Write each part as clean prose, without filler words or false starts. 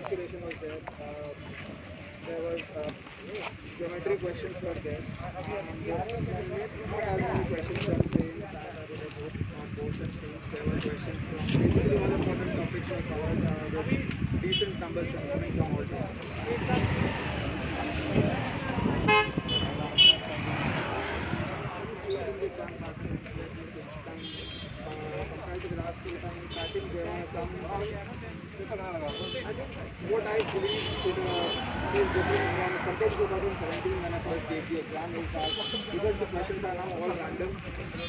mensuration was there. There was geometry questions were there. Not as many questions from planes and boats and streams. There were questions from basically all important topics were covered with decent numbers coming from all sides. Compared to the last few times, I think there are some. I think what I believe is different from compared to 2017 when I first gave the exam is that because the questions are now all random,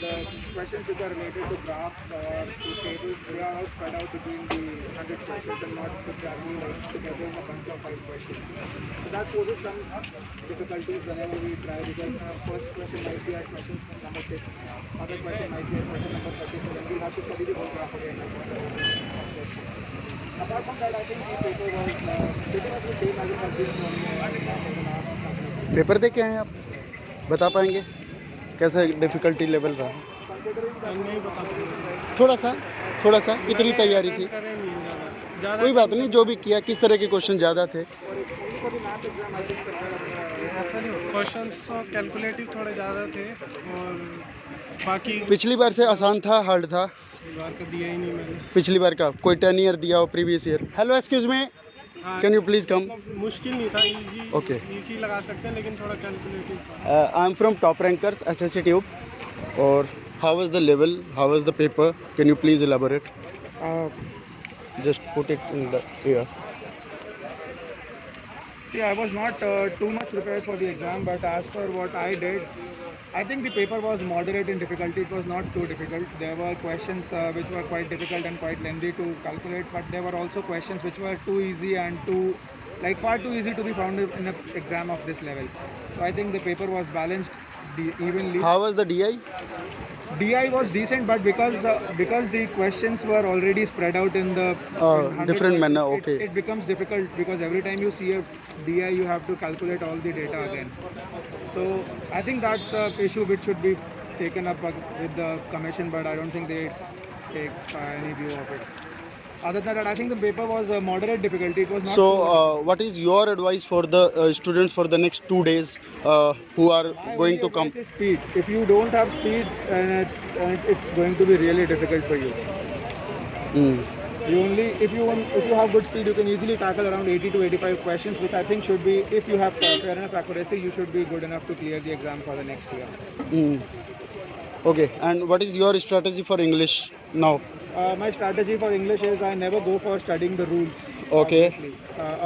the questions which are related to graphs or to tables, they are all spread out between the 100 questions and not exactly like together in a bunch of 5 questions. So that poses some difficulties whenever we try because first question might be at question number 6, other question might be at question number 37. We'll have to study the whole graph again. Apart from that, I think the paper was pretty much the same as it has been for the last. Paper दे के आए आप, बता पाएंगे कैसा difficulty level रहा? नहीं बता थोड़ा सा कितनी तैयारी थी? कोई बात नहीं, जो भी किया, किस तरह के क्वेश्चन ज़्यादा थे? क्वेश्चन तो कैलकुलेटिव थोड़े ज़्यादा थे और बाकी पिछली बार से आसान था, हार्ड था? बार का दिया ही नहीं मैंने। पिछली बार का कोई 10 ईयर दिया हो, previous year? Hello, excuse me, can you please कम? मुश्किल नहीं था, इजी ओके। इजी लगा सकते हैं लेकिन थोड़ा कैलकुलेटिव था। I am from Top Rankers SSC Tube. और how was the level, how was the paper, can you please elaborate? Just put it in the air. See, I was not too much prepared for the exam, but as per what I did, I think the paper was moderate in difficulty. It was not too difficult. There were questions which were quite difficult and quite lengthy to calculate, but there were also questions which were too easy and far too easy to be found in an exam of this level. So I think the paper was balanced evenly. How was the DI? DI was decent, but because the questions were already spread out in the different manner, okay. It becomes difficult because every time you see a DI, you have to calculate all the data again. So I think that's an issue which should be taken up with the commission, but I don't think they take any view of it. Other than that, I think the paper was a moderate difficulty. It was not. So, what is your advice for the students for the next 2 days who are going to come? Speed. If you don't have speed, it's going to be really difficult for you. If you have good speed, you can easily tackle around 80 to 85 questions, which I think should be, if you have fair enough accuracy, you should be good enough to clear the exam for the next year. Okay, and what is your strategy for English now? My strategy for English is I never go for studying the rules. Okay.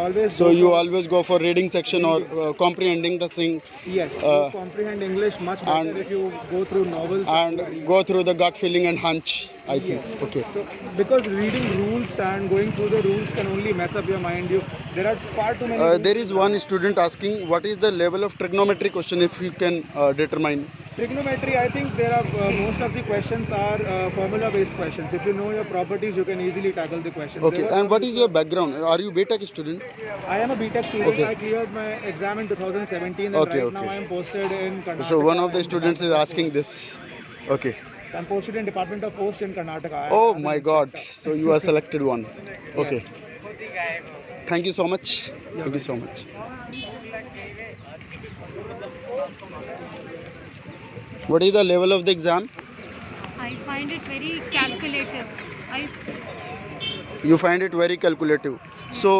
Always. So you always go for reading section or comprehending the thing. Yes. You comprehend English much better if you go through novels and go through the gut feeling and hunch. I think. Okay. So, because reading rules and going through the rules can only mess up your mind. There are far too many. There is one student asking, what is the level of trigonometry question, if you can determine? Trigonometry, I think there are most of the questions are formula-based questions. If you know your properties, you can easily tackle the questions. Okay. And what is your background? Are you BTech student? I am a BTech student. Okay. I cleared my exam in 2017, and now I am posted in Karnataka. So one of the students is asking this. Okay. I'm posted in Department of Post in Karnataka. Oh my God! So you are selected one. Okay. Thank you so much. Thank you so much. What is the level of the exam? I find it very calculative. You find it very calculative. So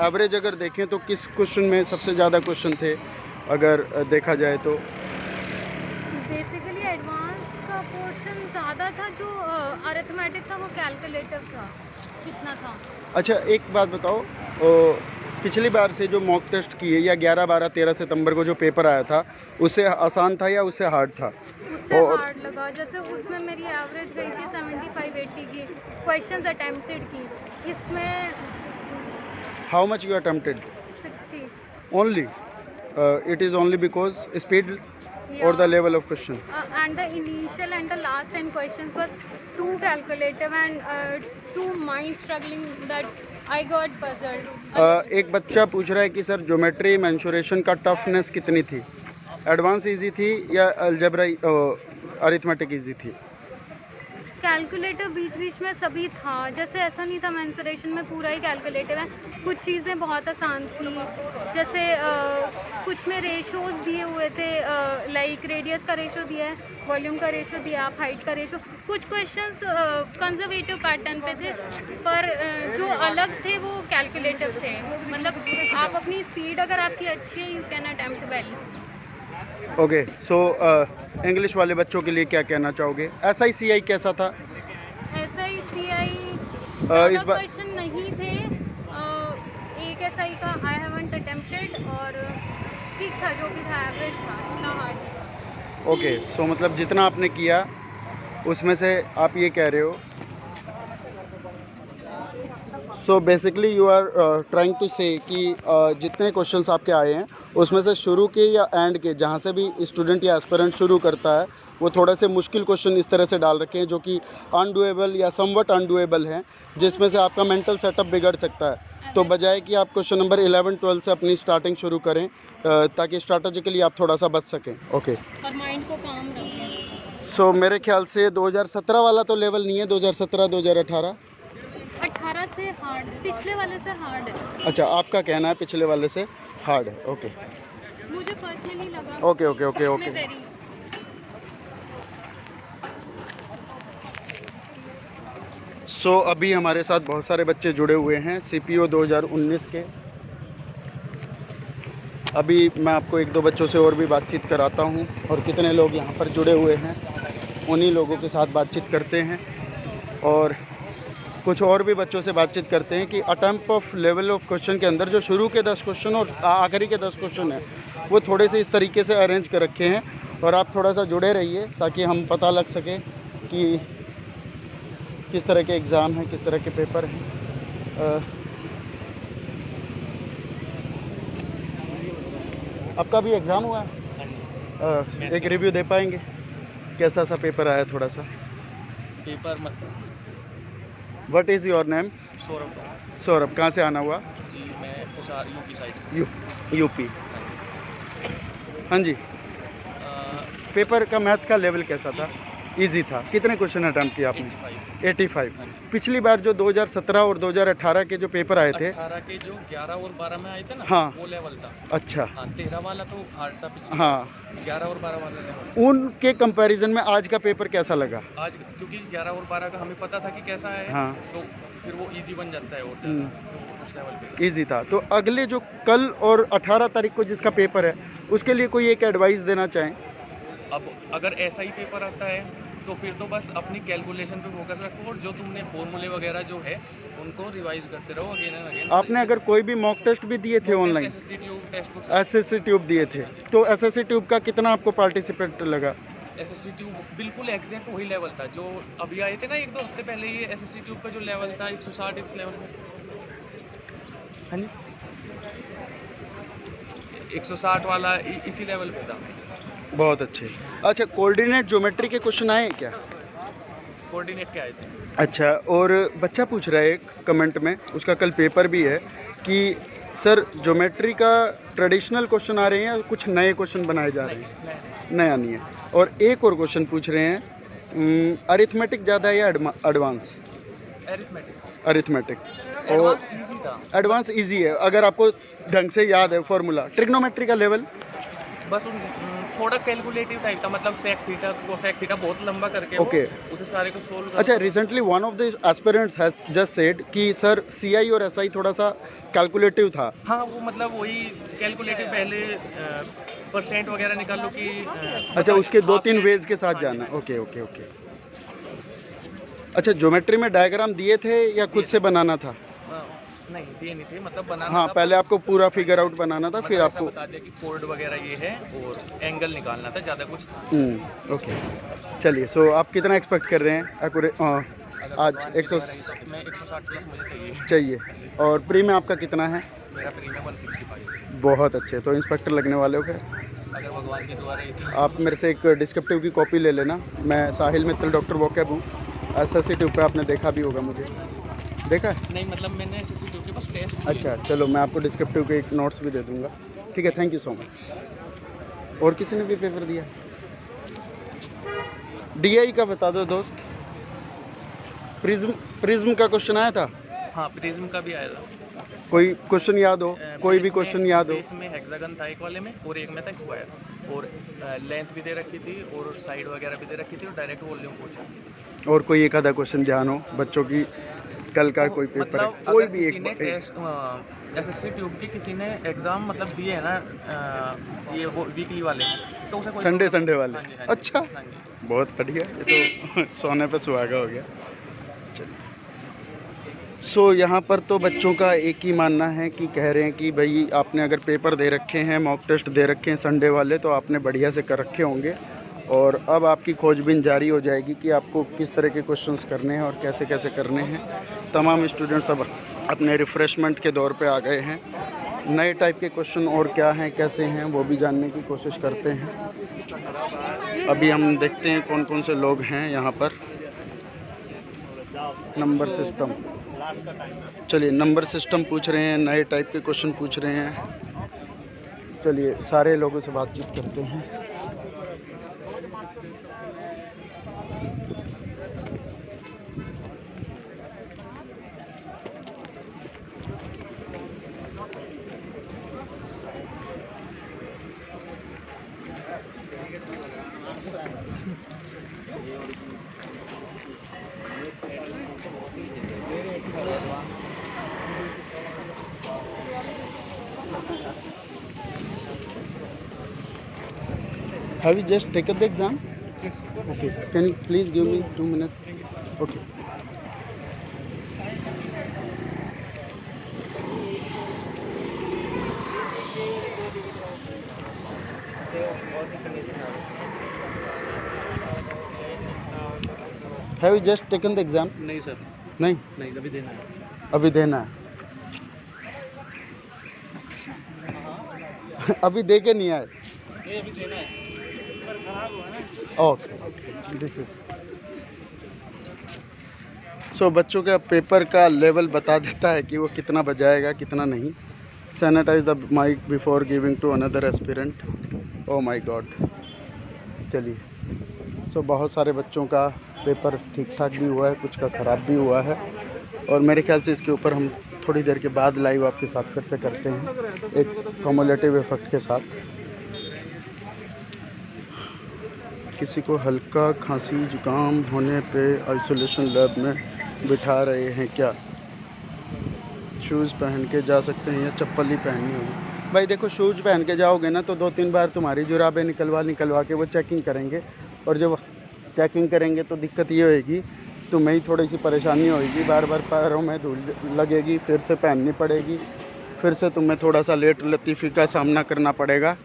average अगर देखें तो किस question में सबसे ज़्यादा question थे अगर देखा जाए तो? बेसिकली एडवांस का पोर्शन ज़्यादा था, जो अरिथमेटिक था वो कैलकुलेटिव था जितना था। अच्छा, एक बात बताओ, पिछली बार से जो मॉक टेस्ट किए या 11, 12, 13 सितंबर को जो पेपर आया था उससे आसान था या उससे हार्ड था? उससे हार्ड लगा। जैसे उसमें मेरी एवरेज गई थी 75-80 की, क्वेश्चंस अटेम्प्टेड की। इसमें how much you attempted? 60 only? It is only because speed or the level of question? And the initial and the last 10 questions were too calculative and too mind struggling that I got puzzled. एक बच्चा पूछ रहा है कि sir geometry mensuration का toughness कितनी थी? Advance easy थी या अलजेब्रा अरिथमेटिक इजी थी? कैलकुलेटर बीच बीच में सभी था, जैसे ऐसा नहीं था मेंसुरेशन में पूरा ही कैलकुलेटिव है। कुछ चीज़ें बहुत आसान थी, जैसे कुछ में रेशोज़ दिए हुए थे, लाइक रेडियस का रेशो दिया है, वॉल्यूम का रेशो दिया, आप हाइट का रेशो। कुछ क्वेश्चंस कंजर्वेटिव पैटर्न पे थे, पर जो अलग थे वो कैलकुलेटिव थे। मतलब आप अपनी स्पीड अगर आपकी अच्छी है, you can attempt well. Okay, so English वाले बच्चों के लिए क्या कहना चाहोगे? SICI कैसा था? SICI इस बार क्वेश्चन नहीं थे, एक SI का आई हैवंट अटेम्प्टेड, और ठीक था, जो भी था एवरेज था, इतना हार्ड। ओके, सो मतलब जितना आपने किया उसमें से आप ये कह रहे हो, so basically you are trying to say कि जितने क्वेश्चंस आपके आए हैं उसमें से शुरू के या एंड के, जहाँ से भी स्टूडेंट या एस्पिरेंट शुरू करता है, वो थोड़े से मुश्किल क्वेश्चन इस तरह से डाल रखे हैं जो कि अनडूएबल या समवट अनडूएबल हैं, जिसमें से आपका मेंटल सेटअप बिगड़ सकता है। तो बजाय कि आप क्वेश्चन नंबर 11-12 से अपनी स्टार्टिंग शुरू करें, ताकि स्ट्रैटेजिकली आप थोड़ा सा बच सकें। ओके, और माइंड को काम रखें। सो मेरे ख्याल से 2017 वाला तो लेवल नहीं है, 2017-2018 18 से हार्ड, पिछले वाले से हार्ड है। अच्छा, आपका कहना है पिछले वाले से हार्ड है। ओके, मुझे पर्सनली लगा। Okay okay okay okay. So अभी हमारे साथ बहुत सारे बच्चे जुड़े हुए हैं CPO 2019 के। अभी मैं आपको एक दो बच्चों से और भी बातचीत कराता हूं, और कितने लोग यहाँ पर जुड़े हुए हैं उन्हीं लोगों के साथ बातचीत करते हैं, और कुछ और भी बच्चों से बातचीत करते हैं कि attempt of level of question के अंदर जो शुरू के 10 क्वेश्चन और आखिरी के 10 क्वेश्चन हैं वो थोड़े से इस तरीके से अरेंज कर रखे हैं, और आप थोड़ा सा जुड़े रहिए ताकि हम पता लग सके कि किस तरह के एग्ज़ाम हैं, किस तरह के पेपर हैं। आपका भी एग्ज़ाम हुआ है? एक रिव्यू दे पाएंगे कैसा सा पेपर आया? थोड़ा सा paper what is your name? Saurabh. Saurabh, कहाँ से आना हुआ? जी, मैं उसार यूपी साइड से। यूपी। हाँ जी, पेपर का मैथ्स का लेवल कैसा था? इजी था। कितने क्वेश्चन अटेम्प्ट किए आपने? 85। पिछली बार जो 2017 और 2018 के जो पेपर आए थे, 18 के जो 11 और 12 में आए थे ना, हाँ, वो लेवल था। अच्छा, हाँ, 13 वाला तो हार्ड था पिछले, हाँ, 11 और 12 वाला लेवल। उनके कंपैरिजन में आज का पेपर कैसा लगा? आज क्योंकि 11 और 12 का हमें पता था कि कैसा है, हाँ, तो फिर वो इजी बन जाता है, और उस लेवल पे इजी था। तो अगले जो कल और 18 तारीख को जिसका पेपर है उसके लिए कोई एक एडवाइस देना चाहें? अब अगर ऐसा ही पेपर आता है तो फिर तो बस अपनी कैलकुलेशन पे फोकस रखो, और जो तुमने फॉर्मूले वगैरह जो है उनको रिवाइज करते रहो अगेन एंड अगेन। आपने अगर कोई भी मॉक टेस्ट भी दिए थे ऑनलाइन? SSC ट्यूब दिए थे, तो SSC ट्यूब का कितना आपको पार्टिसिपेट लगा? SSC ट्यूब बिल्कुल एग्जैक्ट वही लेवल था जो अभी आए थे ना 1-2 हफ्ते पहले। ये SSC ट्यूब का जो लेवल था 160 इस लेवल में। हाँ जी, 160 वाला इसी लेवल पे था। बहुत अच्छे। अच्छा, कोऑर्डिनेट ज्योमेट्री के क्वेश्चन आए क्या? कोऑर्डिनेट के आए थे। अच्छा, और बच्चा पूछ रहा है एक कमेंट में, उसका कल पेपर भी है, कि सर ज्योमेट्री का ट्रेडिशनल क्वेश्चन आ रहे हैं या कुछ नए क्वेश्चन बनाए जा रहे हैं? नया नहीं है। और एक और क्वेश्चन पूछ रहे हैं, अरिथमेटिक ज़्यादा है या एडवांस? अरिथमेटिक। और इजी था। एडवांस इजी है अगर आपको ढंग से याद है फॉर्मूला। ट्रिग्नोमेट्री का लेवल बस थोड़ा कैलकुलेटिव टाइप था, मतलब सेक थीटा कोसेक थीटा बहुत लंबा करके ओके, उसे सारे को सोल्व कर। अच्छा, recently one of the aspirants has just said कि सर CI और SI थोड़ा सा कैलकुलेटिव था। हाँ, वो मतलब वही कैलकुलेटिव, पहले परसेंट वगैरह निकाल लो कि अच्छा, उसके 2-3 वेज के साथ जाना। Okay okay okay. अच्छा, ज्योमेट्री में डायग्राम दिए थे या खुद से बनाना था? नहीं, दिए नहीं थे, मतलब बनाना हाँ, था, पहले आपको पूरा फिगर आउट बनाना था, मतलब फिर ऐसा आपको बता दिया कि कोड वगैरह ये है और एंगल निकालना था, ज़्यादा कुछ था। ओके, चलिए। सो आप कितना एक्सपेक्ट कर रहे हैं एक्यूरेट आज? 160 मैं 160 प्लस मुझे चाहिए। और प्री में आपका कितना है? मेरा प्री में 165। बहुत अच्छे, तो इंस्पेक्टर लगने वाले हो फिर। अगर भगवान की दुआ रही तो। आप मेरे से एक डिस्क्रिप्टिव की कॉपी ले लेना। मैं साहिल मित्तल, डॉक्टर वोकैब हूँ। SSC ट्यूब पे आपने देखा भी होगा मुझे, देखा है? नहीं, मतलब मैंने SSC ट्यूब के बस टेस्ट। अच्छा, चलो मैं आपको डिस्क्रिप्टिव के एक नोट्स भी दे दूँगा। ठीक है, थैंक यू सो मच। और किसी ने भी पेपर दिया? DI का बता दो दोस्त। प्रिज्म का क्वेश्चन आया था? हाँ, प्रिज्म का भी आया था। कोई क्वेश्चन याद हो? कोई भी क्वेश्चन याद हो? इसमें हेक्सागन था एक वाले में, और एक में था स्क्वायर, और लेंथ भी दे रखी थी और साइड वगैरह भी दे रखी थी, और डायरेक्ट वॉल्यूम पूछा। और कोई एक आधा क्वेश्चन ध्यान हो बच्चों की, कल का कोई पेपर है, मतलब कोई भी किसी ने एक एसएससी ट्यूब की किसी ने एग्जाम मतलब दिए है ना, ये वो वीकली वाले, तो उसे कोई संडे वाले। हाँ जी, हाँ जी, अच्छा, हाँ जी। बहुत बढ़िया, ये तो सोने पे सुहागा हो गया। सो यहाँ पर तो बच्चों का एक ही मानना है कि कह रहे हैं कि भाई आपने अगर पेपर दे रखे हैं, मॉक टेस्ट दे रखे हैं संडे वाले, तो आपने बढ़िया से कर रखे होंगे, और अब आपकी खोजबीन जारी हो जाएगी कि आपको किस तरह के क्वेश्चंस करने हैं और कैसे कैसे करने हैं। तमाम स्टूडेंट्स अब अपने रिफ़्रेशमेंट के दौर पे आ गए हैं। नए टाइप के क्वेश्चन और क्या हैं, कैसे हैं, वो भी जानने की कोशिश करते हैं। अभी हम देखते हैं कौन कौन से लोग हैं यहाँ पर। नंबर सिस्टम, चलिए नंबर सिस्टम पूछ रहे हैं, नए टाइप के क्वेश्चन पूछ रहे हैं। चलिए सारे लोगों से बातचीत करते हैं। Have you just taken the exam? Yes. Okay. Can you please give me 2 minutes? Okay. Have you just taken the exam? नहीं सर, नहीं, नहीं, अभी देना है। अभी देना है। अभी दे के नहीं आए। ये अभी देना है, पर खराब हुआ ना। ओके, दिस इज सो बच्चों का पेपर का लेवल बता देता है कि वो कितना बजाएगा कितना नहीं। Sanitize the mic before giving to another aspirant. Oh my god. चलिए, सो बहुत सारे बच्चों का पेपर ठीक ठाक भी हुआ है, कुछ का ख़राब भी हुआ है, और मेरे ख्याल से इसके ऊपर हम थोड़ी देर के बाद लाइव आपके साथ फिर से करते हैं, एक कम्युलेटिव इफेक्ट के साथ। किसी को हल्का खांसी जुकाम होने पे आइसोलेशन लैब में बिठा रहे हैं क्या? शूज़ पहन के जा सकते हैं या चप्पल ही पहननी होगी? भाई देखो, शूज़ पहन के जाओगे ना तो 2-3 बार तुम्हारी जुराबें निकलवा के वो चेकिंग करेंगे, और जब चेकिंग करेंगे तो दिक्कत ये होएगी, तुम्हें ही थोड़ी सी परेशानी होएगी, बार बार पैरों में धूल लगेगी, फिर से पहननी पड़ेगी, फिर से तुम्हें थोड़ा सा लेट लतीफ़ी का सामना करना पड़ेगा।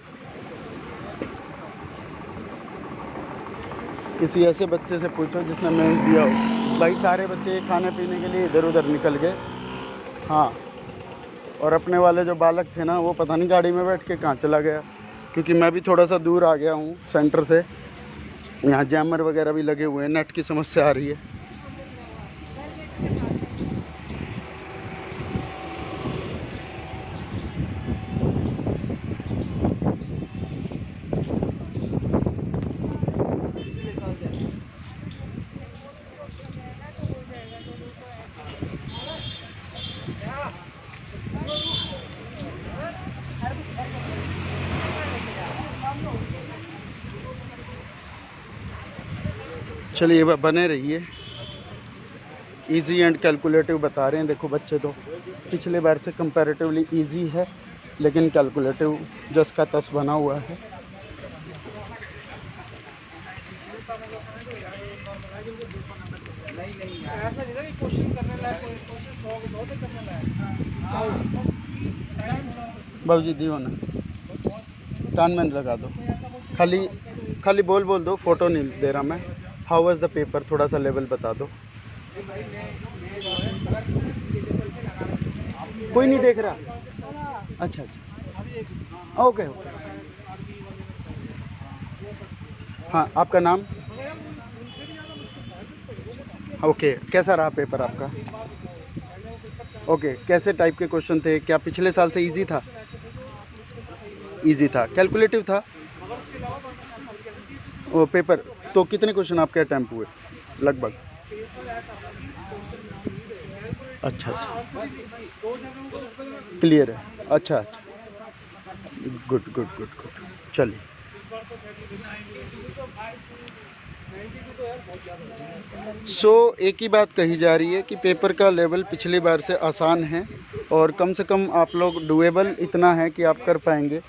किसी ऐसे बच्चे से पूछो जिसने मेंस दिया हो। भाई सारे बच्चे खाने पीने के लिए इधर उधर निकल गए। हाँ, और अपने वाले जो बालक थे ना, वो पता नहीं गाड़ी में बैठ के कहाँ चला गया, क्योंकि मैं भी थोड़ा सा दूर आ गया हूँ सेंटर से। यहाँ जैमर वगैरह भी लगे हुए हैं, नेट की समस्या आ रही है। चलिए बने रहिए। इजी एंड कैलकुलेटिव बता रहे हैं। देखो बच्चे तो पिछले बार से कंपैरेटिवली इजी है, लेकिन कैलकुलेटिव जस का तस बना हुआ है। ऐसा नहीं था कि क्वेश्चन करने लायक, क्वेश्चन 100 करने लायक। बाबू जी दियो ना, कान में लगा दो, खाली बोल दो, फोटो नहीं दे रहा मैं। हाउ वाज द पेपर, थोड़ा सा लेवल बता दो। कोई नहीं देख रहा? अच्छा, ओके। हाँ, आपका नाम? ओके, कैसा रहा पेपर आपका? ओके, कैसे टाइप के क्वेश्चन थे? क्या पिछले साल से इजी था? इजी था। कैलकुलेटिव था वो पेपर? तो कितने क्वेश्चन आपके अटैम्प्ट हुए लगभग? अच्छा अच्छा, क्लियर है। अच्छा अच्छा, गुड गुड गुड गुड, चलिए। एक ही बात कही जा रही है कि पेपर का लेवल पिछली बार से आसान है और कम से कम आप लोग डुएबल इतना है कि आप कर पाएंगे।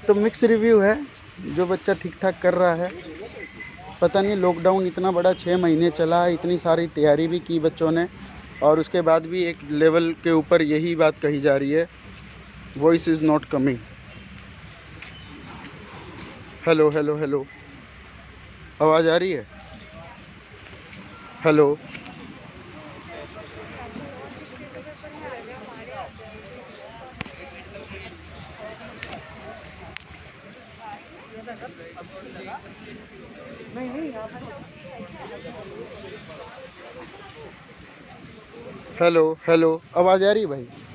तो मिक्स रिव्यू है, जो बच्चा ठीक ठाक कर रहा है। पता नहीं लॉकडाउन इतना बड़ा 6 महीने चला, इतनी सारी तैयारी भी की बच्चों ने, और उसके बाद भी एक लेवल के ऊपर यही बात कही जा रही है, voice is not coming. Hello hello hello, आवाज़ आ रही है? हेलो, हेलो हेलो, आवाज़ आ रही है भाई?